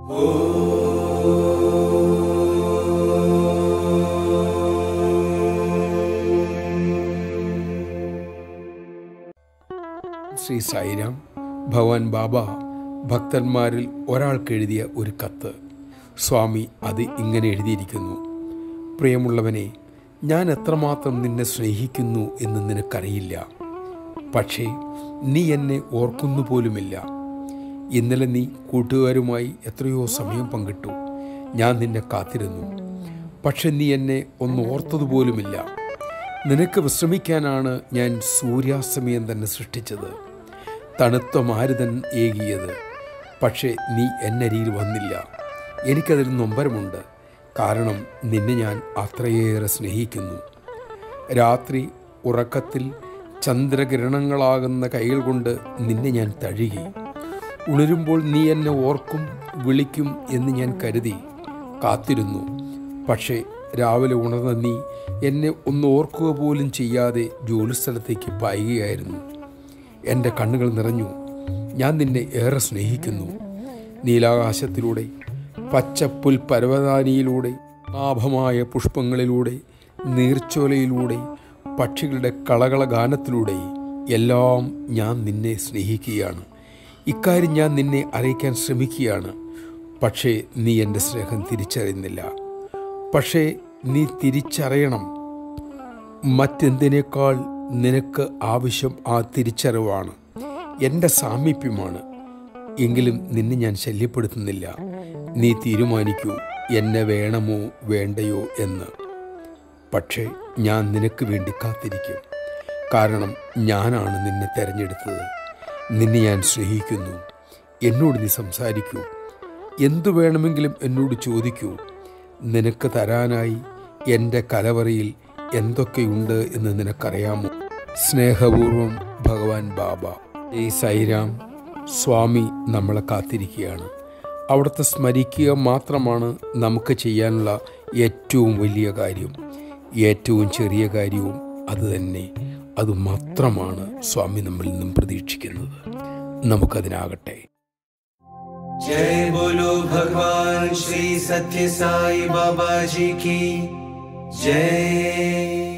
ശ്രീ സായിരാം. ഭഗവാൻ ബാബ ഭക്തന്മാരിൽ ഒരാൾക്ക് എഴുതിയ ഒരു കത്ത്. സ്വാമി അത് ഇങ്ങനെ എഴുതിയിരിക്കുന്നു: പ്രിയമുള്ളവനെ, ഞാൻ എത്രമാത്രം നിന്നെ സ്നേഹിക്കുന്നു എന്ന് നിനക്കറിയില്ല. പക്ഷേ നീ എന്നെ ഓർക്കുന്നു പോലുമില്ല. ഇന്നലെ നീ കൂട്ടുകാരുമായി എത്രയോ സമയം പങ്കിട്ടു. ഞാൻ നിന്നെ കാത്തിരുന്നു. പക്ഷെ നീ എന്നെ ഒന്ന് ഓർത്തതുപോലുമില്ല. നിനക്ക് വിശ്രമിക്കാനാണ് ഞാൻ സൂര്യാസ്തമയം തന്നെ സൃഷ്ടിച്ചത്, തണുത്ത മാരുതൻ ഏകിയത്. പക്ഷേ നീ എന്നരിയിൽ വന്നില്ല. എനിക്കതിൽ നൊമ്പരമുണ്ട്. കാരണം നിന്നെ ഞാൻ അത്രയേറെ സ്നേഹിക്കുന്നു. രാത്രി ഉറക്കത്തിൽ ചന്ദ്രകിരണങ്ങളാകുന്ന കൈകൾ കൊണ്ട് നിന്നെ ഞാൻ തഴുകി. ഉണരുമ്പോൾ നീ എന്നെ ഓർക്കും, വിളിക്കും എന്ന് ഞാൻ കരുതി കാത്തിരുന്നു. പക്ഷേ രാവിലെ ഉണർന്ന നീ എന്നെ ഒന്ന് ഓർക്കുക പോലും ചെയ്യാതെ ജോലിസ്ഥലത്തേക്ക് പായുകയായിരുന്നു. എൻ്റെ കണ്ണുകൾ നിറഞ്ഞു. ഞാൻ നിന്നെ ഏറെ സ്നേഹിക്കുന്നു. നീലാകാശത്തിലൂടെ, പച്ചപ്പുൽ പരവതാനിയിലൂടെ, ആഭമായ പുഷ്പങ്ങളിലൂടെ, നീർച്ചോലയിലൂടെ, പക്ഷികളുടെ കളകള ഗാനത്തിലൂടെ എല്ലാം ഞാൻ നിന്നെ സ്നേഹിക്കുകയാണ്. ഇക്കാര്യം ഞാൻ നിന്നെ അറിയിക്കാൻ ശ്രമിക്കുകയാണ്. പക്ഷേ നീ എൻ്റെ സ്നേഹം തിരിച്ചറിയുന്നില്ല. പക്ഷേ നീ തിരിച്ചറിയണം. മറ്റെന്തിനേക്കാൾ നിനക്ക് ആവശ്യം ആ തിരിച്ചറിവാണ്, എൻ്റെ സാമീപ്യമാണ്. എങ്കിലും നിന്നെ ഞാൻ ശല്യപ്പെടുത്തുന്നില്ല. നീ തീരുമാനിക്കൂ, എന്നെ വേണമോ വേണ്ടയോ എന്ന്. പക്ഷേ ഞാൻ നിനക്ക് വേണ്ടി കാത്തിരിക്കും. കാരണം ഞാനാണ് നിന്നെ തിരഞ്ഞെടുത്തത്. നിന്നെ ഞാൻ സ്നേഹിക്കുന്നു. എന്നോട് നീ സംസാരിക്കൂ. എന്തു വേണമെങ്കിലും എന്നോട് ചോദിക്കൂ. നിനക്ക് തരാനായി എൻ്റെ കലവറയിൽ എന്തൊക്കെയുണ്ട് എന്ന് നിനക്കറിയാമോ? സ്നേഹപൂർവം, ഭഗവാൻ ബാബ. ഈ സായിരാം. സ്വാമി നമ്മളെ കാത്തിരിക്കുകയാണ്. അവിടുത്തെ സ്മരിക്കുക മാത്രമാണ് നമുക്ക് ചെയ്യാനുള്ള ഏറ്റവും വലിയ കാര്യം. ഏറ്റവും ചെറിയ കാര്യവും അതുതന്നെ. അതുമാത്രമാണ് സ്വാമി നമ്മളിൽ നിന്നും പ്രതീക്ഷിക്കുന്നത്. നമുക്കതിനാകട്ടെ. जय बोलो भगवान श्री सत्य साई बाबा जी की जय।